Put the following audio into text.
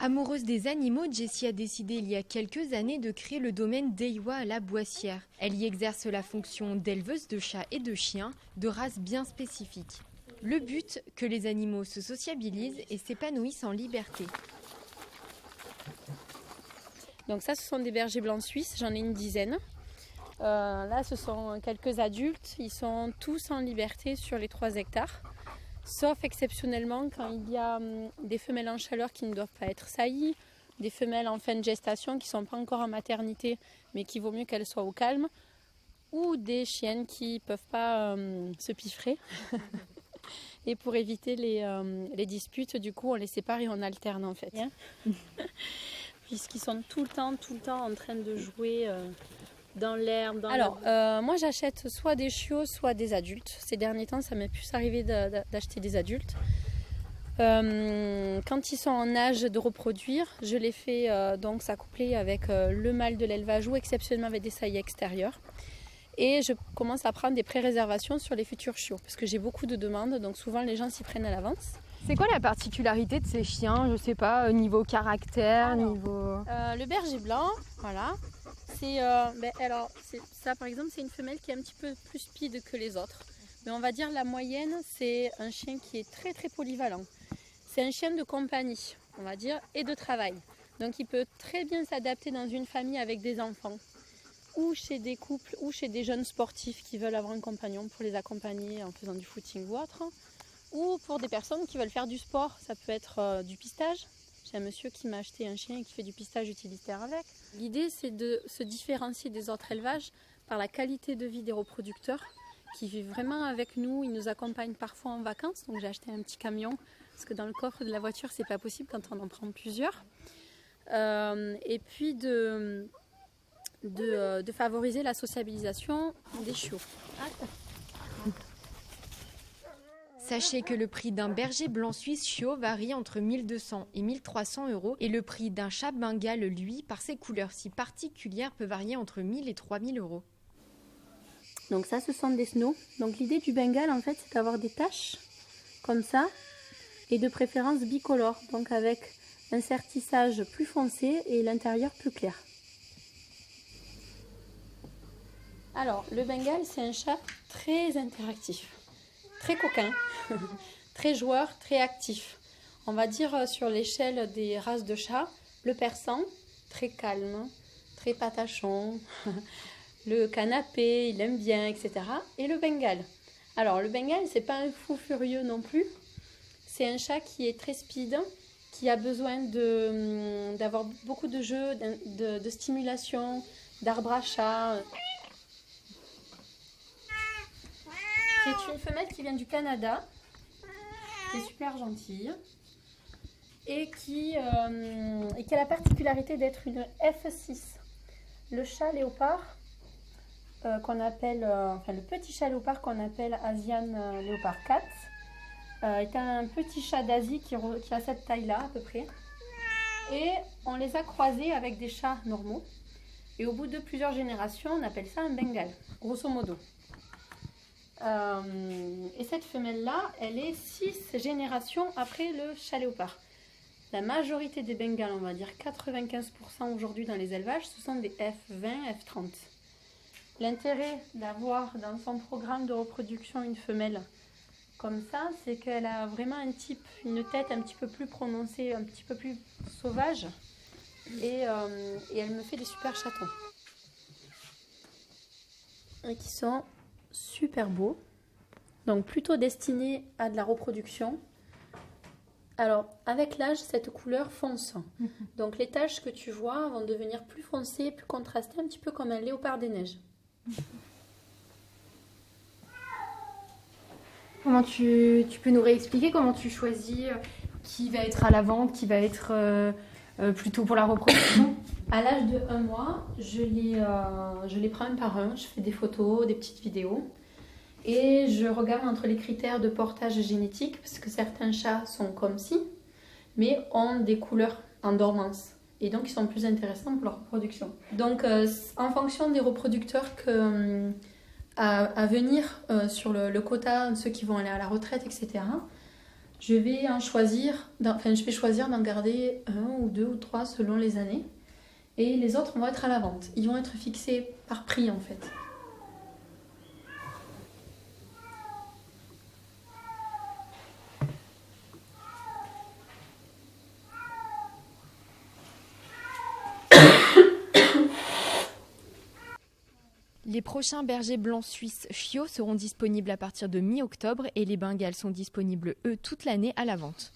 Amoureuse des animaux, Jessie a décidé il y a quelques années de créer le domaine d'Eywa à la Boissière. Elle y exerce la fonction d'éleveuse de chats et de chiens de races bien spécifiques. Le but, que les animaux se sociabilisent et s'épanouissent en liberté. Donc ça, ce sont des bergers blancs suisses, j'en ai une dizaine. Là, ce sont quelques adultes, ils sont tous en liberté sur les 3 hectares. Sauf exceptionnellement quand il y a des femelles en chaleur qui ne doivent pas être saillies, des femelles en fin de gestation qui ne sont pas encore en maternité, mais qu'il vaut mieux qu'elles soient au calme, ou des chiennes qui ne peuvent pas se piffrer. Et pour éviter les disputes, du coup, on les sépare et on alterne en fait. Puisqu'ils sont tout le temps en train de jouer dans l'herbe. Alors, moi j'achète soit des chiots, soit des adultes. Ces derniers temps, ça m'est plus arrivé d'acheter des adultes. Quand ils sont en âge de reproduire, je les fais donc s'accoupler avec le mâle de l'élevage ou exceptionnellement avec des saillies extérieures. Et je commence à prendre des pré-réservations sur les futurs chiots parce que j'ai beaucoup de demandes, donc souvent les gens s'y prennent à l'avance. C'est quoi la particularité de ces chiens? Je sais pas, niveau caractère, niveau... Le berger blanc, voilà. Ça par exemple, c'est une femelle qui est un petit peu plus speed que les autres. Mais on va dire la moyenne, c'est un chien qui est très très polyvalent. C'est un chien de compagnie, on va dire, et de travail. Donc il peut très bien s'adapter dans une famille avec des enfants, ou chez des couples, ou chez des jeunes sportifs qui veulent avoir un compagnon pour les accompagner en faisant du footing ou autre. Ou pour des personnes qui veulent faire du sport, ça peut être du pistage. J'ai un monsieur qui m'a acheté un chien et qui fait du pistage utilitaire avec. L'idée, c'est de se différencier des autres élevages par la qualité de vie des reproducteurs qui vivent vraiment avec nous. Ils nous accompagnent parfois en vacances. Donc j'ai acheté un petit camion parce que dans le coffre de la voiture, c'est pas possible quand on en prend plusieurs. Et puis de favoriser la sociabilisation des chiots. Sachez que le prix d'un berger blanc suisse chiot varie entre 1200 et 1300 € et le prix d'un chat bengale, lui, par ses couleurs si particulières, peut varier entre 1000 et 3000 €. Donc ça, ce sont des snows. Donc l'idée du bengale, en fait, c'est d'avoir des taches comme ça et de préférence bicolores, donc avec un sertissage plus foncé et l'intérieur plus clair. Alors, le bengale, c'est un chat très interactif. Très coquin, très joueur, très actif. On va dire sur l'échelle des races de chats, le persan, très calme, très patachon, le canapé, il aime bien, etc. Et le bengale. Alors le bengale, c'est pas un fou furieux non plus. C'est un chat qui est très speed, qui a besoin d'avoir beaucoup de jeux, de stimulation, d'arbre à chat. C'est une femelle qui vient du Canada, qui est super gentille et qui a la particularité d'être une F6. Le chat léopard, le petit chat léopard qu'on appelle Asian Leopard Cat, est un petit chat d'Asie qui a cette taille-là à peu près. Et on les a croisés avec des chats normaux. Et au bout de plusieurs générations, on appelle ça un bengale, grosso modo. Et cette femelle-là, elle est 6 générations après le chat léopard. La majorité des bengales, on va dire 95% aujourd'hui dans les élevages, ce sont des F20, F30. L'intérêt d'avoir dans son programme de reproduction une femelle comme ça, c'est qu'elle a vraiment une tête un petit peu plus prononcée, un petit peu plus sauvage. Et elle me fait des super chatons. Et qui sont super beaux. Donc plutôt destinés à de la reproduction. Alors, avec l'âge, cette couleur fonce. Donc les taches que tu vois vont devenir plus foncées, plus contrastées, un petit peu comme un léopard des neiges. Comment tu peux nous réexpliquer comment tu choisis qui va être à la vente, qui va être plutôt pour la reproduction? À l'âge de 1 mois, je les prends un par un, je fais des photos, des petites vidéos. Et je regarde entre les critères de portage génétique, parce que certains chats sont comme ci, mais ont des couleurs en dormance. Et donc, ils sont plus intéressants pour leur reproduction. Donc, en fonction des reproducteurs à venir sur le quota, ceux qui vont aller à la retraite, etc., Je vais choisir d'en garder 1 ou 2 ou 3 selon les années. Et les autres vont être à la vente. Ils vont être fixés par prix en fait. Les prochains bergers blancs suisses chiots seront disponibles à partir de mi-octobre et les Bengales sont disponibles, eux, toute l'année à la vente.